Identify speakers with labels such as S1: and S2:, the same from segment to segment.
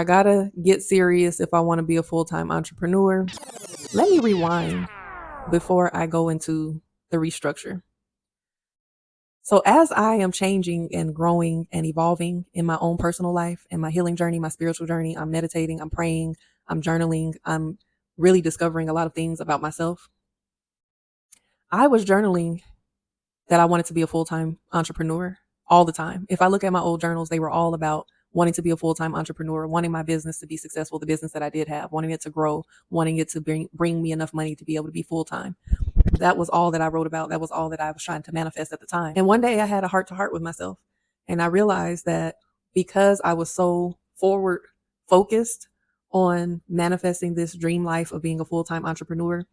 S1: I gotta get serious if I want to be a full-time entrepreneur. Let me rewind before I go into the restructure. So, as I am changing and growing and evolving in my own personal life and my healing journey, my spiritual journey, I'm meditating, I'm praying, I'm journaling, I'm really discovering a lot of things about myself. I was journaling that I wanted to be a full-time entrepreneur all the time. If I look at my old journals, they were all about wanting to be a full-time entrepreneur, wanting my business to be successful, the business that I did have, wanting it to grow, wanting it to bring me enough money to be able to be full-time. That was all that I wrote about. That was all that I was trying to manifest at the time. And one day I had a heart to heart with myself. And I realized that because I was so forward focused on manifesting this dream life of being a full-time entrepreneur,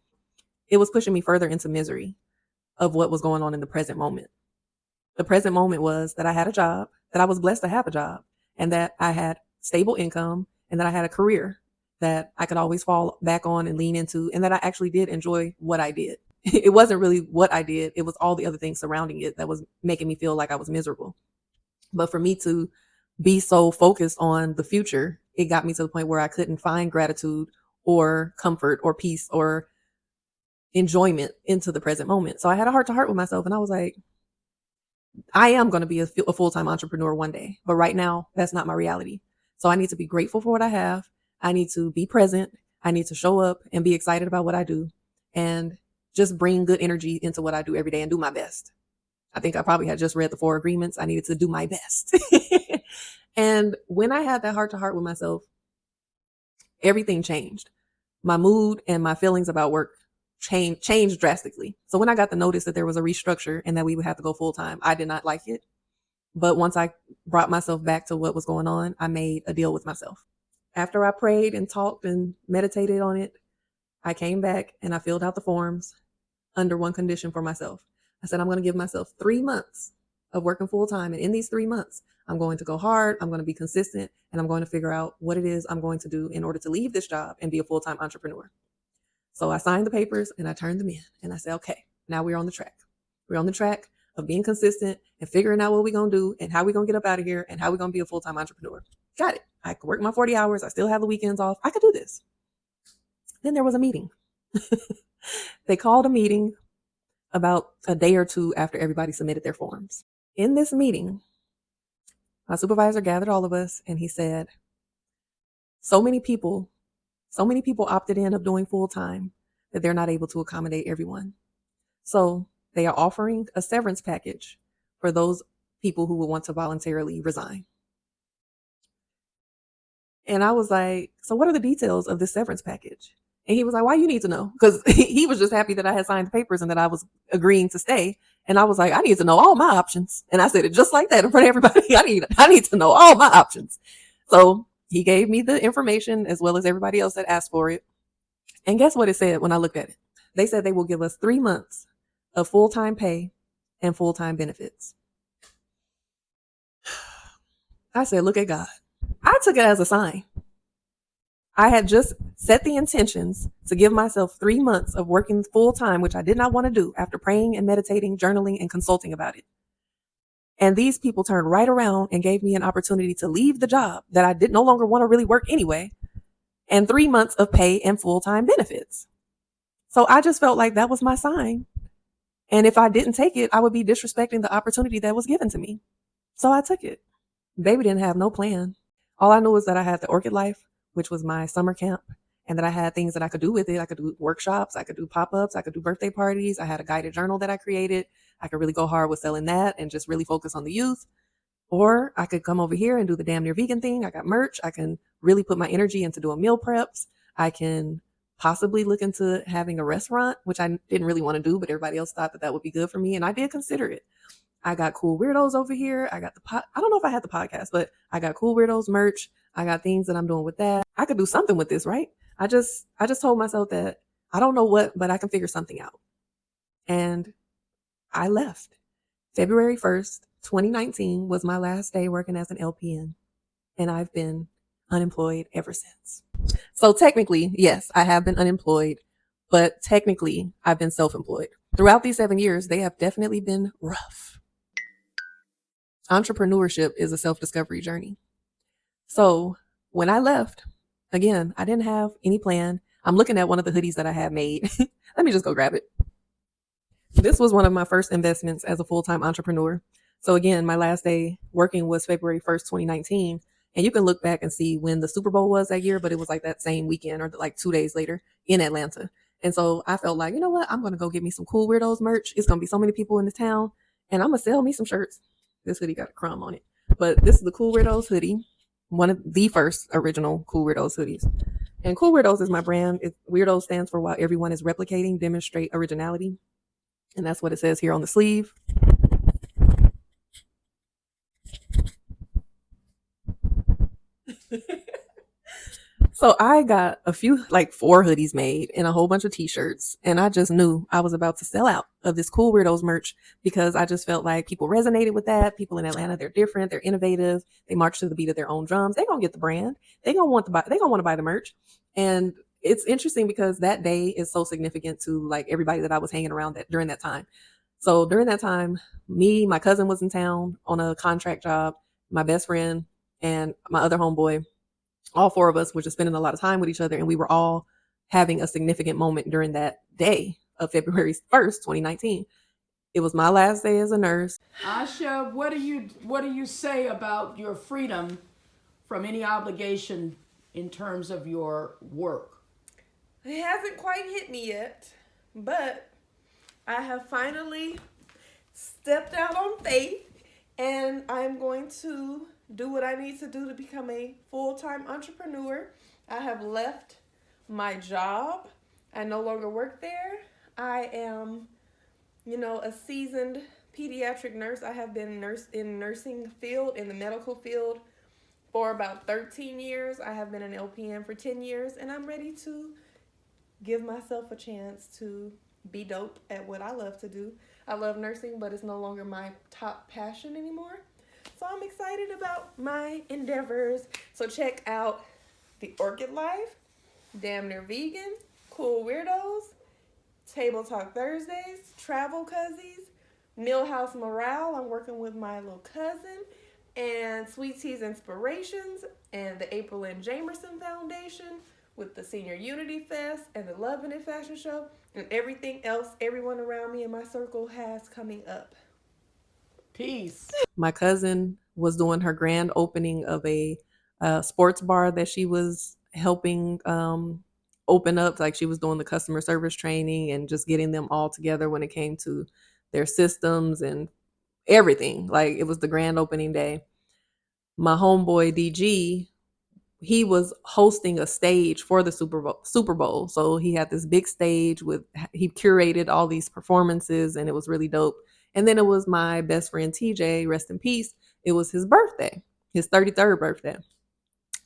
S1: it was pushing me further into misery of what was going on in the present moment. The present moment was that I had a job, that I was blessed to have a job, and that I had stable income, and that I had a career that I could always fall back on and lean into, and that I actually did enjoy what I did. It wasn't really what I did, it was all the other things surrounding it that was making me feel like I was miserable. But for me to be so focused on the future, it got me to the point where I couldn't find gratitude or comfort or peace or enjoyment into the present moment. So I had a heart to heart with myself, and I was like, I am going to be a full-time entrepreneur one day, but right now that's not my reality. So I need to be grateful for what I have. I need to be present. I need to show up and be excited about what I do and just bring good energy into what I do every day and do my best. I think I probably had just read the 4 agreements. I needed to do my best. And when I had that heart to heart with myself, everything changed. My mood and my feelings about work changed drastically. So when I got the notice that there was a restructure and that we would have to go full time, I did not like it. But once I brought myself back to what was going on, I made a deal with myself. After I prayed and talked and meditated on it, I came back and I filled out the forms under one condition for myself. I said, I'm going to give myself 3 months of working full time. And in these 3 months, I'm going to go hard. I'm going to be consistent, and I'm going to figure out what it is I'm going to do in order to leave this job and be a full-time entrepreneur. So I signed the papers and I turned them in, and I said, okay, now we're on the track. We're on the track of being consistent and figuring out what we're going to do and how we're going to get up out of here and how we're going to be a full-time entrepreneur. Got it. I could work my 40 hours. I still have the weekends off. I could do this. Then there was a meeting. They called a meeting about a day or two after everybody submitted their forms. In this meeting, my supervisor gathered all of us and he said, so many people opted in of doing full time that they're not able to accommodate everyone. So they are offering a severance package for those people who would want to voluntarily resign. And I was like, so what are the details of this severance package? And he was like, why you need to know? Because he was just happy that I had signed the papers and that I was agreeing to stay. And I was like, I need to know all my options. And I said it just like that in front of everybody. I need to know all my options. So he gave me the information as well as everybody else that asked for it. And guess what it said when I looked at it? They said they will give us 3 months of full-time pay and full-time benefits. I said, look at God. I took it as a sign. I had just set the intentions to give myself 3 months of working full time, which I did not want to do after praying and meditating, journaling, and consulting about it. And these people turned right around and gave me an opportunity to leave the job that I did no longer want to really work anyway, and 3 months of pay and full-time benefits. So I just felt like that was my sign. And if I didn't take it, I would be disrespecting the opportunity that was given to me. So I took it. Baby didn't have no plan. All I knew was that I had the Orchid Life, which was my summer camp, and that I had things that I could do with it. I could do workshops, I could do pop-ups, I could do birthday parties. I had a guided journal that I created. I could really go hard with selling that and just really focus on the youth. Or I could come over here and do the damn near vegan thing. I got merch. I can really put my energy into doing meal preps. I can possibly look into having a restaurant, which I didn't really want to do, but everybody else thought that that would be good for me. And I did consider it. I got Cool Weirdos over here. I got I don't know if I had the podcast, but I got Cool Weirdos merch. I got things that I'm doing with that. I could do something with this, right? I just told myself that I don't know what, but I can figure something out. And I left. February 1st, 2019 was my last day working as an LPN. And I've been unemployed ever since. So technically, yes, I have been unemployed, but technically I've been self-employed. Throughout these 7 years, they have definitely been rough. Entrepreneurship is a self-discovery journey. So when I left, again, I didn't have any plan. I'm looking at one of the hoodies that I had made. Let me just go grab it. This was one of my first investments as a full-time entrepreneur. So again, my last day working was February 1st, 2019. And you can look back and see when the Super Bowl was that year, but it was like that same weekend or like 2 days later in Atlanta. And so I felt like, you know what? I'm going to go get me some Cool Weirdos merch. It's going to be so many people in the town and I'm going to sell me some shirts. This hoodie got a crumb on it, but this is the Cool Weirdos hoodie. One of the first original Cool Weirdos hoodies. And Cool Weirdos is my brand. Weirdos stands for while everyone is replicating, demonstrate originality. And that's what it says here on the sleeve. So I got a few, like 4 hoodies made and a whole bunch of t-shirts. And I just knew I was about to sell out of this Cool Weirdos merch because I just felt like people resonated with that. People in Atlanta, they're different, they're innovative, they march to the beat of their own drums. They're gonna get the brand. They're gonna want to buy the merch. And it's interesting because that day is so significant to like everybody that I was hanging around that during that time. So during that time, my cousin was in town on a contract job, my best friend, and my other homeboy. All 4 of us were just spending a lot of time with each other, and we were all having a significant moment during that day of February 1st, 2019. It was my last day as a nurse.
S2: Osha, what do you say about your freedom from any obligation in terms of your work?
S1: It hasn't quite hit me yet, but I have finally stepped out on faith, and I'm going to do what I need to do to become a full-time entrepreneur. I have left my job. I no longer work there. I am, a seasoned pediatric nurse. I have been in nursing field, in the medical field for about 13 years. I have been an LPN for 10 years, and I'm ready to give myself a chance to be dope at what I love to do. I love nursing, but it's no longer my top passion anymore. So I'm excited about my endeavors. So check out The Orchid Life, Damn Near Vegan, Cool Weirdos, Table Talk Thursdays, Travel Cozies, Millhouse Morale. I'm working with my little cousin, and Sweet Tea's Inspirations, and the April and Jamerson Foundation with the Senior Unity Fest and the Love in It Fashion Show, and everything else everyone around me in my circle has coming up.
S2: Peace.
S1: My cousin was doing her grand opening of a sports bar that she was helping open up. Like she was doing the customer service training and just getting them all together when it came to their systems and everything. Like it was the grand opening day. My homeboy DG, he was hosting a stage for the Super Bowl. So he had this big stage he curated all these performances and it was really dope. And then it was my best friend TJ, rest in peace. It was his birthday, his 33rd birthday.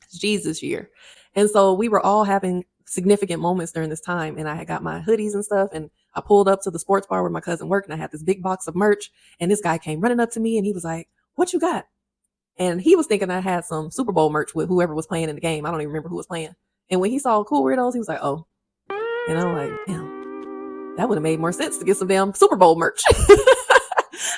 S1: It's Jesus year. And so we were all having significant moments during this time. And I had got my hoodies and stuff. And I pulled up to the sports bar where my cousin worked and I had this big box of merch. And this guy came running up to me and he was like, "What you got?" And he was thinking I had some Super Bowl merch with whoever was playing in the game. I don't even remember who was playing. And when he saw Cool Weirdos, he was like, "Oh." And I'm like, damn, that would have made more sense to get some damn Super Bowl merch.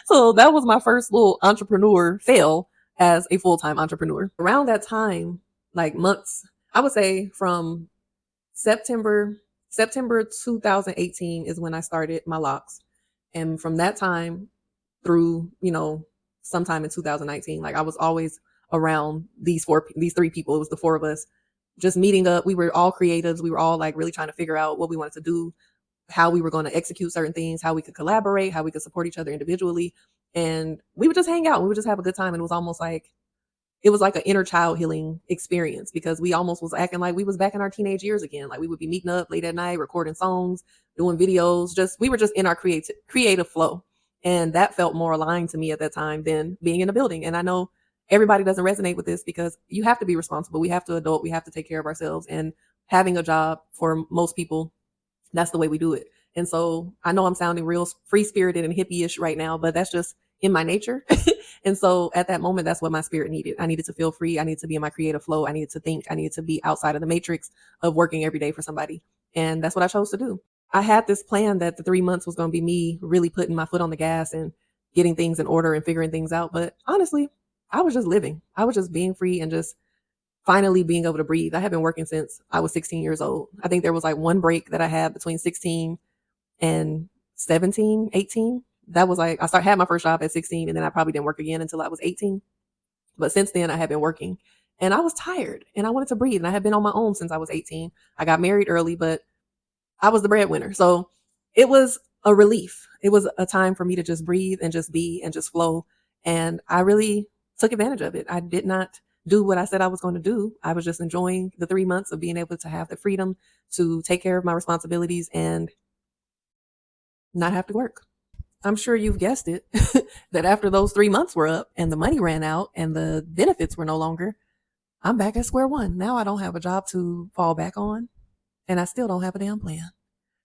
S1: So that was my first little entrepreneur fail as a full-time entrepreneur. Around that time, like months, I would say from September 2018 is when I started my locks. And from that time through, sometime in 2019, like I was always around these 3 people. It was the 4 of us just meeting up. We were all creatives. We were all like really trying to figure out what we wanted to do, how we were going to execute certain things, how we could collaborate, how we could support each other individually. And we would just hang out. We would just have a good time. And it was like an inner child healing experience because we almost was acting like we was back in our teenage years again. Like we would be meeting up late at night, recording songs, doing videos. We were just in our creative flow. And that felt more aligned to me at that time than being in a building. And I know everybody doesn't resonate with this because you have to be responsible. We have to adult. We have to take care of ourselves. And having a job for most people, that's the way we do it. And so I know I'm sounding real free spirited and hippie-ish right now, but that's just in my nature. And so at that moment, that's what my spirit needed. I needed to feel free. I needed to be in my creative flow. I needed to think. I needed to be outside of the matrix of working every day for somebody. And that's what I chose to do. I had this plan that the 3 months was going to be me really putting my foot on the gas and getting things in order and figuring things out. But honestly, I was just living. I was just being free and just finally being able to breathe. I have been working since I was 16 years old. I think there was like one break that I had between 16 and 17, 18. That was like, had my first job at 16, and then I probably didn't work again until I was 18. But since then, I had been working, and I was tired and I wanted to breathe. And I had been on my own since I was 18. I got married early, but I was the breadwinner. So it was a relief. It was a time for me to just breathe and just be and just flow. And I really took advantage of it. I did not do what I said I was going to do. I was just enjoying the 3 months of being able to have the freedom to take care of my responsibilities and not have to work. I'm sure you've guessed it that after those 3 months were up and the money ran out and the benefits were no longer, I'm back at square one. Now I don't have a job to fall back on, and I still don't have a damn plan.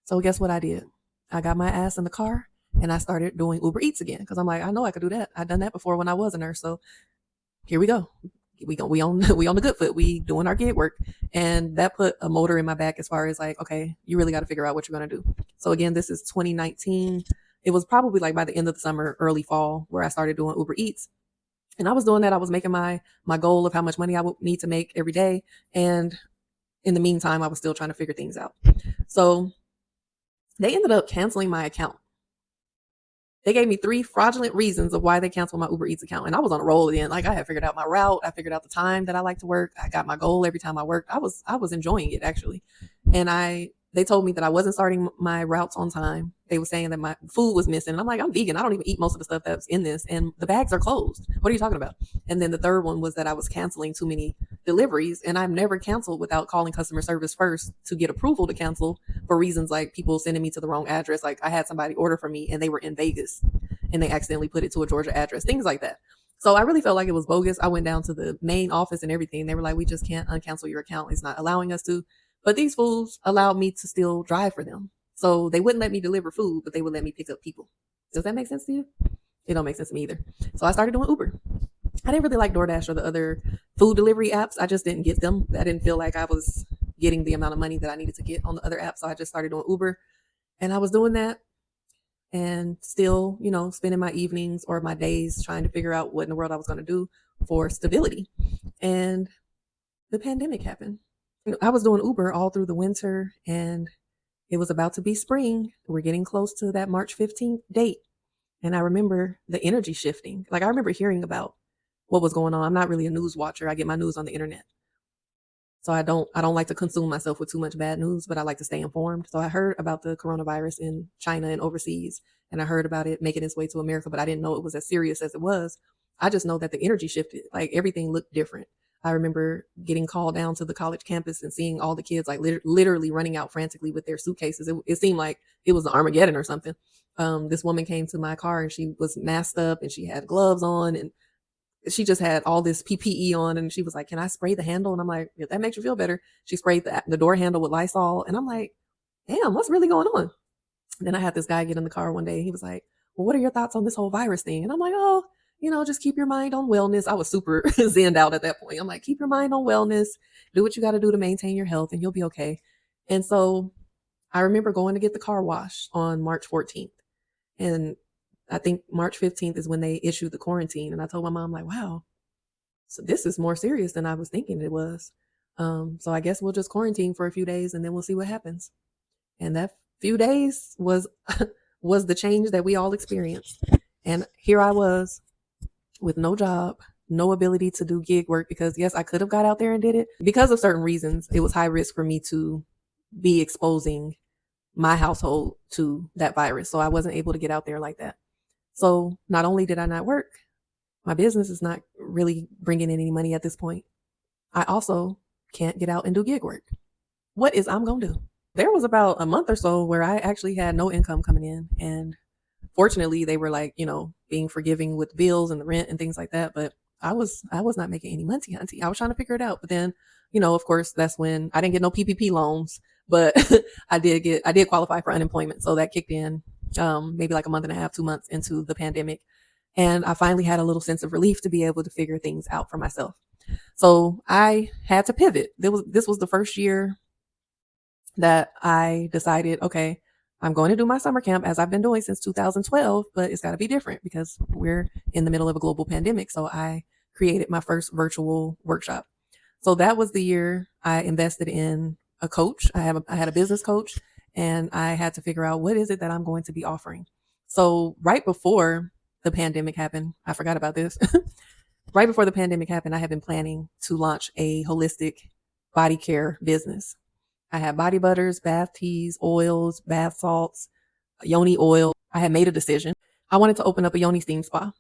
S1: So guess what I did? I got my ass in the car and I started doing Uber Eats again because I'm like, I know I could do that. I've done that before when I was a nurse. So here we go. We on the good foot. We doing our gig work, and that put a motor in my back as far as like, okay, you really got to figure out what you're gonna do. So again, this is 2019. It was probably like by the end of the summer, early fall, where I started doing Uber Eats. And I was doing that. I was making my goal of how much money I would need to make every day. And in the meantime, I was still trying to figure things out. So they ended up canceling my account. They gave me 3 fraudulent reasons of why they canceled my Uber Eats account. And I was on a roll again. Like I had figured out my route. I figured out the time that I like to work. I got my goal every time I worked. I was enjoying it actually. And they told me that I wasn't starting my routes on time. They were saying that my food was missing. And I'm like, I'm vegan. I don't even eat most of the stuff that's in this. And the bags are closed. What are you talking about? And then the third one was that I was canceling too many deliveries. And I've never canceled without calling customer service first to get approval to cancel for reasons like people sending me to the wrong address. Like I had somebody order for me and they were in Vegas and they accidentally put it to a Georgia address, things like that. So I really felt like it was bogus. I went down to the main office and everything. They were like, we just can't uncancel your account. It's not allowing us to. But these fools allowed me to still drive for them. So they wouldn't let me deliver food, but they would let me pick up people. Does that make sense to you? It don't make sense to me either. So I started doing Uber. I didn't really like DoorDash or the other food delivery apps. I just didn't get them. I didn't feel like I was getting the amount of money that I needed to get on the other apps. So I just started doing Uber. And I was doing that and still, spending my evenings or my days trying to figure out what in the world I was going to do for stability. And the pandemic happened. I was doing Uber all through the winter and it was about to be spring. We're getting close to that March 15th date. And I remember the energy shifting. Like I remember hearing about what was going on. I'm not really a news watcher. I get my news on the internet. So I don't like to consume myself with too much bad news, but I like to stay informed. So I heard about the coronavirus in China and overseas, and I heard about it making its way to America, but I didn't know it was as serious as it was. I just know that the energy shifted. Like everything looked different. I remember getting called down to the college campus and seeing all the kids like literally running out frantically with their suitcases. It seemed like it was Armageddon or something. This woman came to my car and she was masked up and she had gloves on and she just had all this PPE on and she was like, can I spray the handle? And I'm like, if that makes you feel better. She sprayed the door handle with Lysol. And I'm like, damn, what's really going on? And then I had this guy get in the car one day. He was like, well, what are your thoughts on this whole virus thing? And I'm like, oh, just keep your mind on wellness. I was super zenned out at that point. I'm like, keep your mind on wellness. Do what you got to do to maintain your health and you'll be okay. And so I remember going to get the car washed on March 14th. And I think March 15th is when they issued the quarantine. And I told my mom, like, wow, so this is more serious than I was thinking it was. So I guess we'll just quarantine for a few days and then we'll see what happens. And that few days was was the change that we all experienced. And here I was with no job, no ability to do gig work because yes, I could have got out there and did it. Because of certain reasons, it was high risk for me to be exposing my household to that virus. So I wasn't able to get out there like that. So not only did I not work, my business is not really bringing in any money at this point. I also can't get out and do gig work. What is I'm going to do? There was about a month or so where I actually had no income coming in. And fortunately, they were like, being forgiving with bills and the rent and things like that. But I was not making any money, auntie. I was trying to figure it out. But then, of course, that's when I didn't get no PPP loans, but I did qualify for unemployment. So that kicked in maybe like a month and a half, 2 months into the pandemic. And I finally had a little sense of relief to be able to figure things out for myself. So I had to pivot. This was the first year that I decided, okay, I'm going to do my summer camp as I've been doing since 2012, but it's got to be different because we're in the middle of a global pandemic. So I created my first virtual workshop. So that was the year I invested in a coach. I had a business coach, and I had to figure out what is it that I'm going to be offering. So right before the pandemic happened, I forgot about this. Right before the pandemic happened, I had been planning to launch a holistic body care business. I had body butters, bath teas, oils, bath salts, yoni oil. I had made a decision. I wanted to open up a yoni steam spa.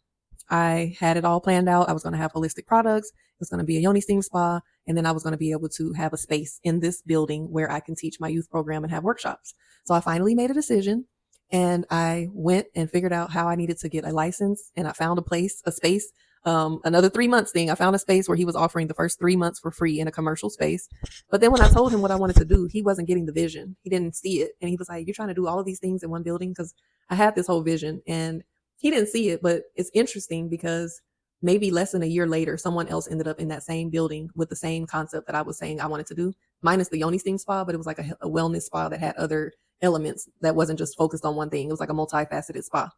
S1: I had it all planned out. I was going to have holistic products. It was going to be a yoni steam spa. And then I was going to be able to have a space in this building where I can teach my youth program and have workshops. So I finally made a decision, and I went and figured out how I needed to get a license. And I found a space, another 3 months thing. I found a space where he was offering the first 3 months for free in a commercial space. But then when I told him what I wanted to do, he wasn't getting the vision. He didn't see it. And he was like, "You're trying to do all of these things in one building?" Because I had this whole vision, and he didn't see it. But it's interesting because maybe less than a year later, someone else ended up in that same building with the same concept that I was saying I wanted to do, minus the yoni steam spa, but it was like a wellness spa that had other elements that wasn't just focused on one thing. It was like a multifaceted spa.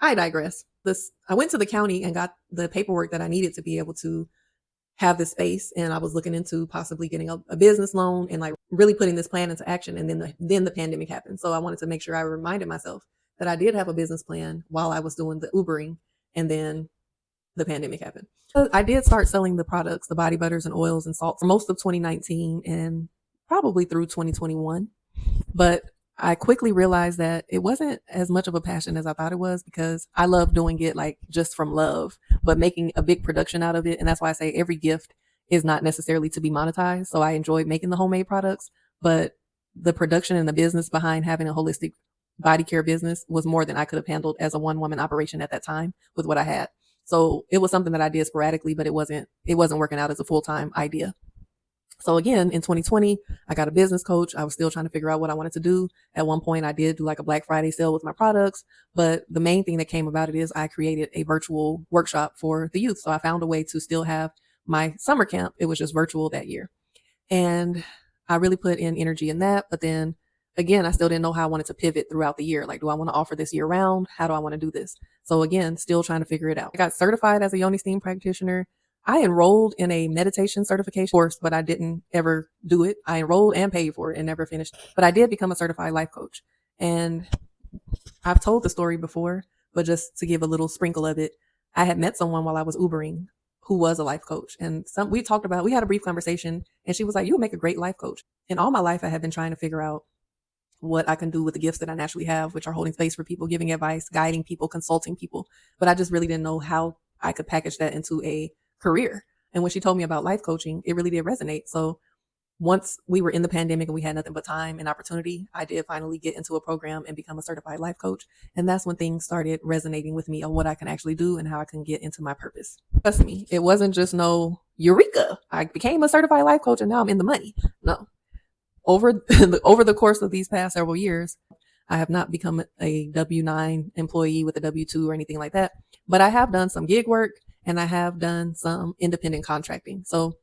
S1: I digress. I went to the county and got the paperwork that I needed to be able to have this space, and I was looking into possibly getting a business loan and like really putting this plan into action. And then the pandemic happened. So I wanted to make sure I reminded myself that I did have a business plan while I was doing the Ubering, and then the pandemic happened. So I did start selling the products, the body butters and oils and salts, for most of 2019 and probably through 2021. But I quickly realized that it wasn't as much of a passion as I thought it was, because I love doing it like just from love, but making a big production out of it. And that's why I say every gift is not necessarily to be monetized. So I enjoyed making the homemade products, but the production and the business behind having a holistic body care business was more than I could have handled as a one woman operation at that time with what I had. So it was something that I did sporadically, but it wasn't working out as a full-time idea. So again, in 2020, I got a business coach. I was still trying to figure out what I wanted to do. At one point, I did do like a Black Friday sale with my products. But the main thing that came about it is I created a virtual workshop for the youth. So I found a way to still have my summer camp. It was just virtual that year. And I really put in energy in that. But then again, I still didn't know how I wanted to pivot throughout the year. Like, do I want to offer this year round? How do I want to do this? So again, still trying to figure it out. I got certified as a Yoni Steam practitioner. I enrolled in a meditation certification course, but I didn't ever do it. I enrolled and paid for it and never finished. But I did become a certified life coach. And I've told the story before, but just to give a little sprinkle of it, I had met someone while I was Ubering who was a life coach. And we had a brief conversation, and she was like, "You'll make a great life coach." And all my life, I have been trying to figure out what I can do with the gifts that I naturally have, which are holding space for people, giving advice, guiding people, consulting people. But I just really didn't know how I could package that into a career. And when she told me about life coaching, it really did resonate. So once we were in the pandemic and we had nothing but time and opportunity, I did finally get into a program and become a certified life coach. And that's when things started resonating with me on what I can actually do and how I can get into my purpose. Trust me, it wasn't just no eureka. I became a certified life coach and now I'm in the money. No. Over the course of these past several years, I have not become a W-9 employee with a W-2 or anything like that, but I have done some gig work and I have done some independent contracting. So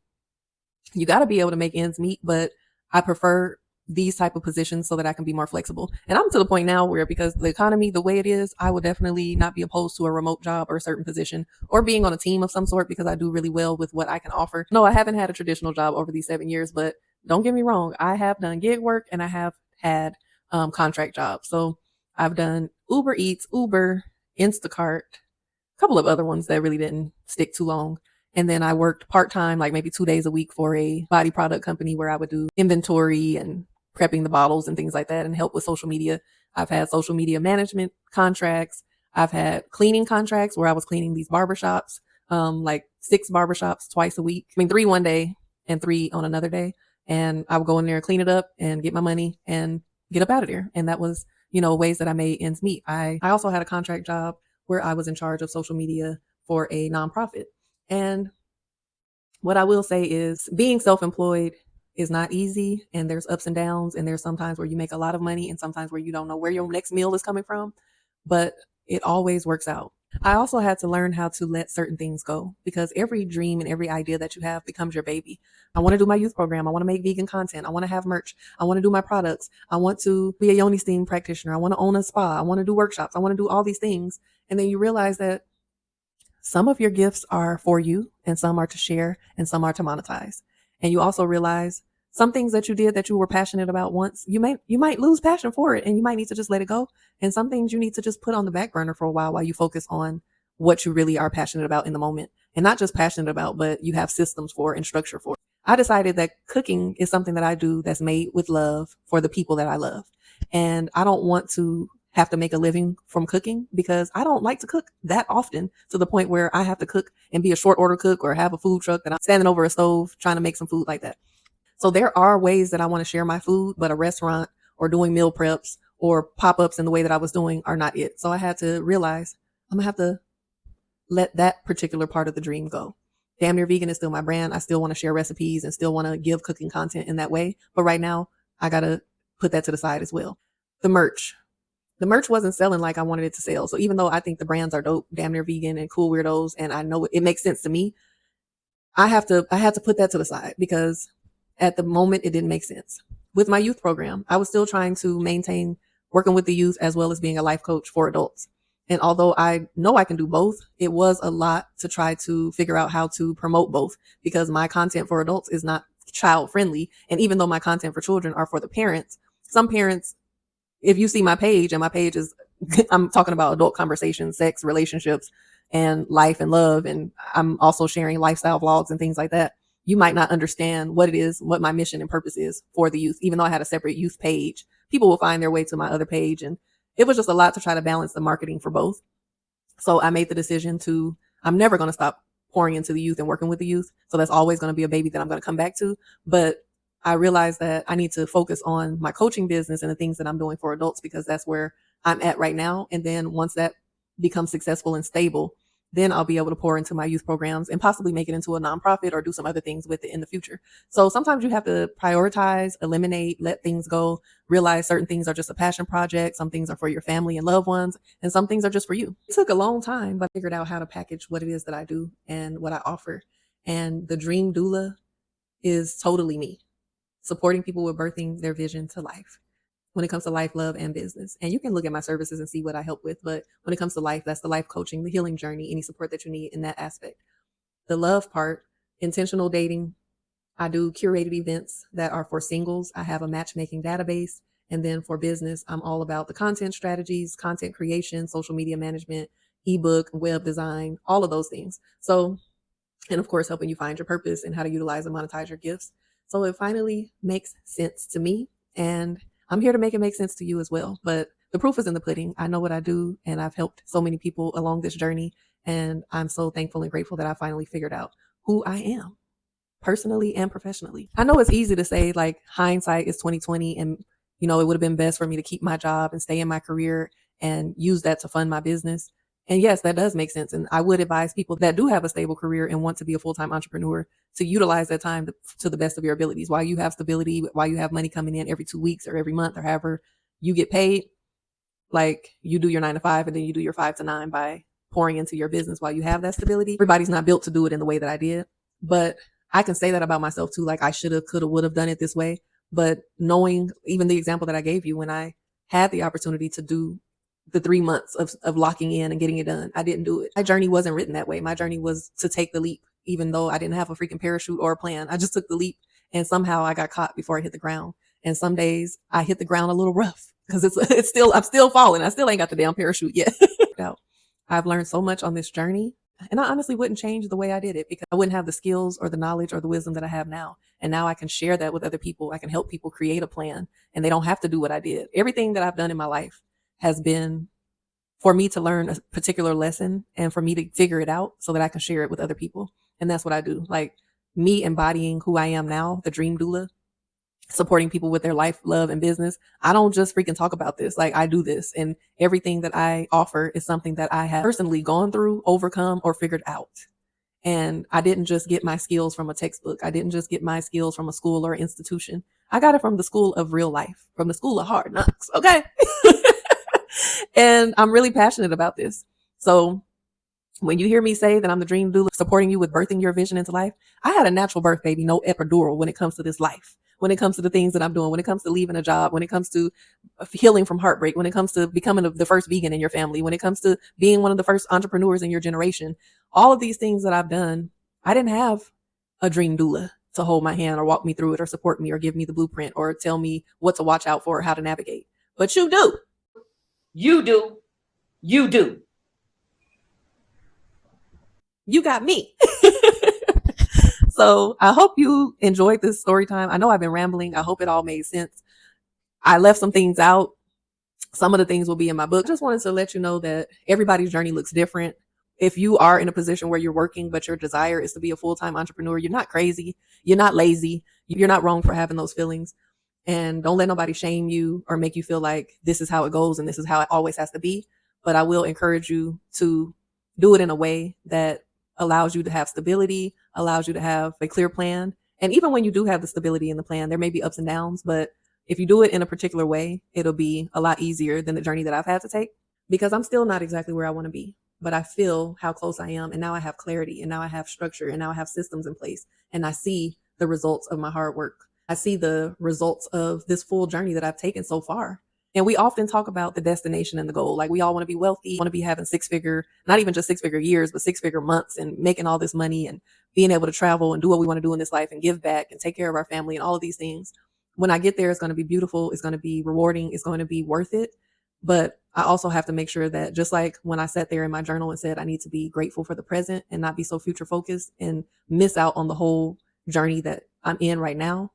S1: you got to be able to make ends meet, but I prefer these type of positions so that I can be more flexible. And I'm to the point now where, because the economy the way it is, I would definitely not be opposed to a remote job or a certain position or being on a team of some sort, because I do really well with what I can offer. No, I haven't had a traditional job over these 7 years, but don't get me wrong, I have done gig work and I have had contract jobs. So I've done Uber Eats, Uber, Instacart, a couple of other ones that really didn't stick too long. And then I worked part-time, like maybe 2 days a week, for a body product company where I would do inventory and prepping the bottles and things like that and help with social media. I've had social media management contracts. I've had cleaning contracts where I was cleaning these barbershops, like 6 barbershops twice a week. I mean, 3 one day and 3 on another day. And I would go in there and clean it up and get my money and get up out of there. And that was, ways that I made ends meet. I also had a contract job where I was in charge of social media for a nonprofit. And what I will say is, being self-employed is not easy, and there's ups and downs, and there's sometimes where you make a lot of money and sometimes where you don't know where your next meal is coming from, but it always works out. I also had to learn how to let certain things go, because every dream and every idea that you have becomes your baby. I want to do my youth program. I want to make vegan content. I want to have merch. I want to do my products. I want to be a Yoni Steam practitioner. I want to own a spa. I want to do workshops. I want to do all these things. And then you realize that some of your gifts are for you and some are to share and some are to monetize. And you also realize some things that you did that you were passionate about once, you might lose passion for it and you might need to just let it go. And some things you need to just put on the back burner for a while you focus on what you really are passionate about in the moment. And not just passionate about, but you have systems for and structure for. I decided that cooking is something that I do that's made with love for the people that I love. And I don't want to have to make a living from cooking because I don't like to cook that often to the point where I have to cook and be a short order cook or have a food truck that I'm standing over a stove trying to make some food like that. So there are ways that I want to share my food, but a restaurant or doing meal preps or pop-ups in the way that I was doing are not it. So I had to realize I'm gonna have to let that particular part of the dream go. Damn Near Vegan is still my brand. I still want to share recipes and still want to give cooking content in that way. But right now, I got to put that to the side as well. The merch. The merch wasn't selling like I wanted it to sell. So even though I think the brands are dope, Damn Near Vegan and Cool Weirdos, and I know it makes sense to me, I had to put that to the side because at the moment it didn't make sense. With my youth program, I was still trying to maintain working with the youth as well as being a life coach for adults. And although I know I can do both, it was a lot to try to figure out how to promote both because my content for adults is not child friendly. And even though my content for children are for the parents, some parents, if you see my page and my page is, I'm talking about adult conversations, sex, relationships, and life and love. And I'm also sharing lifestyle vlogs and things like that. You might not understand what it is, what my mission and purpose is for the youth. Even though I had a separate youth page, people will find their way to my other page. And it was just a lot to try to balance the marketing for both. So I made the decision I'm never going to stop pouring into the youth and working with the youth. So that's always going to be a baby that I'm going to come back to. But I realized that I need to focus on my coaching business and the things that I'm doing for adults because that's where I'm at right now. And then once that becomes successful and stable, then I'll be able to pour into my youth programs and possibly make it into a nonprofit or do some other things with it in the future. So sometimes you have to prioritize, eliminate, let things go, realize certain things are just a passion project. Some things are for your family and loved ones, and some things are just for you. It took a long time, but I figured out how to package what it is that I do and what I offer. And the Dream Doula is totally me, supporting people with birthing their vision to life when it comes to life, love, and business. And you can look at my services and see what I help with. But when it comes to life, that's the life coaching, the healing journey, any support that you need in that aspect. The love part, intentional dating. I do curated events that are for singles. I have a matchmaking database. And then for business, I'm all about the content strategies, content creation, social media management, ebook, web design, all of those things. So, and of course, helping you find your purpose and how to utilize and monetize your gifts. So it finally makes sense to me. And I'm here to make it make sense to you as well. But the proof is in the pudding. I know what I do, and I've helped so many people along this journey. And I'm so thankful and grateful that I finally figured out who I am personally and professionally. I know it's easy to say like hindsight is 2020 and it would have been best for me to keep my job and stay in my career and use that to fund my business. And yes, that does make sense. And I would advise people that do have a stable career and want to be a full-time entrepreneur to utilize that time to the best of your abilities. While you have stability, while you have money coming in every 2 weeks or every month or however you get paid, like you do your 9 to 5 and then you do your 5 to 9 by pouring into your business while you have that stability. Everybody's not built to do it in the way that I did, but I can say that about myself too. Like I should have, could have, would have done it this way. But knowing even the example that I gave you, when I had the opportunity to do the 3 months of locking in and getting it done, I didn't do it. My journey wasn't written that way. My journey was to take the leap, even though I didn't have a freaking parachute or a plan. I just took the leap and somehow I got caught before I hit the ground. And some days I hit the ground a little rough because I'm still falling. I still ain't got the damn parachute yet. I've learned so much on this journey. And I honestly wouldn't change the way I did it because I wouldn't have the skills or the knowledge or the wisdom that I have now. And now I can share that with other people. I can help people create a plan and they don't have to do what I did. Everything that I've done in my life has been for me to learn a particular lesson and for me to figure it out so that I can share it with other people. And that's what I do. Like me embodying who I am now, the Dream Doula, supporting people with their life, love, and business. I don't just freaking talk about this. Like I do this, and everything that I offer is something that I have personally gone through, overcome, or figured out. And I didn't just get my skills from a textbook. I didn't just get my skills from a school or institution. I got it from the school of real life, from the school of hard knocks. Okay. And I'm really passionate about this. So when you hear me say that I'm the Dream Doula supporting you with birthing your vision into life, I had a natural birth, baby, no epidural when it comes to this life, when it comes to the things that I'm doing, when it comes to leaving a job, when it comes to healing from heartbreak, when it comes to becoming the first vegan in your family, when it comes to being one of the first entrepreneurs in your generation, all of these things that I've done, I didn't have a Dream Doula to hold my hand or walk me through it or support me or give me the blueprint or tell me what to watch out for or how to navigate. But you do.
S2: You do. You do.
S1: You got me. So I hope you enjoyed this story time. I know I've been rambling. I hope it all made sense. I left some things out. Some of the things will be in my book. I just wanted to let you know that everybody's journey looks different. If you are in a position where you're working, but your desire is to be a full-time entrepreneur, you're not crazy. You're not lazy. You're not wrong for having those feelings. And don't let nobody shame you or make you feel like this is how it goes and this is how it always has to be. But I will encourage you to do it in a way that allows you to have stability, allows you to have a clear plan. And even when you do have the stability in the plan, there may be ups and downs, but if you do it in a particular way, it'll be a lot easier than the journey that I've had to take, because I'm still not exactly where I want to be, but I feel how close I am. And now I have clarity, and now I have structure, and now I have systems in place, and I see the results of my hard work. I see the results of this full journey that I've taken so far. And we often talk about the destination and the goal. Like, we all want to be wealthy, want to be having six-figure, not even just six-figure years, but six-figure months, and making all this money and being able to travel and do what we want to do in this life and give back and take care of our family and all of these things. When I get there, it's going to be beautiful. It's going to be rewarding. It's going to be worth it. But I also have to make sure that, just like when I sat there in my journal and said I need to be grateful for the present and not be so future focused and miss out on the whole journey that I'm in right now,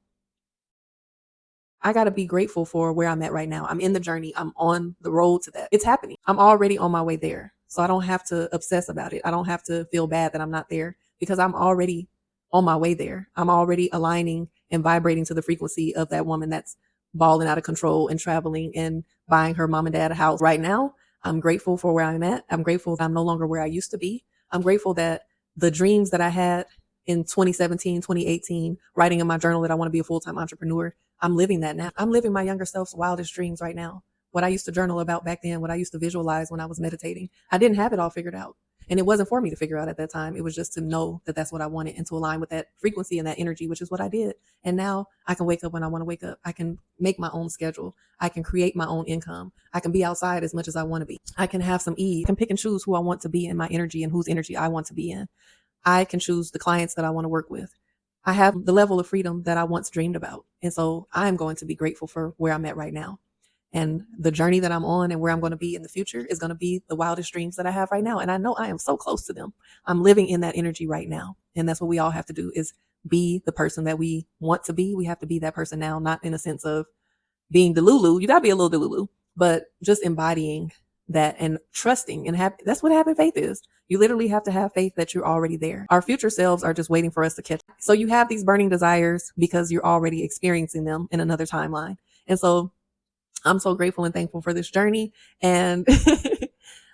S1: I got to be grateful for where I'm at right now. I'm in the journey. I'm on the road to that. It's happening. I'm already on my way there. So I don't have to obsess about it. I don't have to feel bad that I'm not there, because I'm already on my way there. I'm already aligning and vibrating to the frequency of that woman that's balling out of control and traveling and buying her mom and dad a house right now. I'm grateful for where I'm at. I'm grateful that I'm no longer where I used to be. I'm grateful that the dreams that I had in 2017, 2018, writing in my journal that I want to be a full-time entrepreneur, I'm living that now. I'm living my younger self's wildest dreams right now. What I used to journal about back then, what I used to visualize when I was meditating, I didn't have it all figured out. And it wasn't for me to figure out at that time. It was just to know that that's what I wanted and to align with that frequency and that energy, which is what I did. And now I can wake up when I want to wake up. I can make my own schedule. I can create my own income. I can be outside as much as I want to be. I can have some ease. I can pick and choose who I want to be in my energy and whose energy I want to be in. I can choose the clients that I want to work with. I have the level of freedom that I once dreamed about. And so I'm going to be grateful for where I'm at right now. And the journey that I'm on and where I'm going to be in the future is going to be the wildest dreams that I have right now. And I know I am so close to them. I'm living in that energy right now. And that's what we all have to do, is be the person that we want to be. We have to be that person now, not in a sense of being Delulu. You got to be a little Delulu, but just embodying that and trusting and that's what having faith is. You literally have to have faith that you're already there. Our future selves are just waiting for us to catch. So you have these burning desires because you're already experiencing them in another timeline. And so I'm so grateful and thankful for this journey. And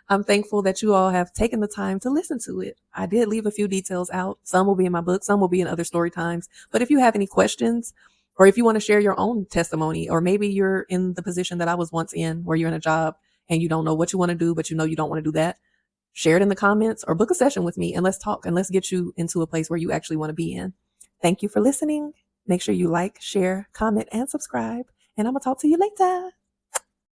S1: I'm thankful that you all have taken the time to listen to it. I did leave a few details out. Some will be in my book. Some will be in other story times. But if you have any questions, or if you want to share your own testimony, or maybe you're in the position that I was once in, where you're in a job and you don't know what you want to do, but you know you don't want to do that, share it in the comments or book a session with me and let's talk and let's get you into a place where you actually want to be in. Thank you for listening. Make sure you like, share, comment, and subscribe. And I'm going to talk to you later.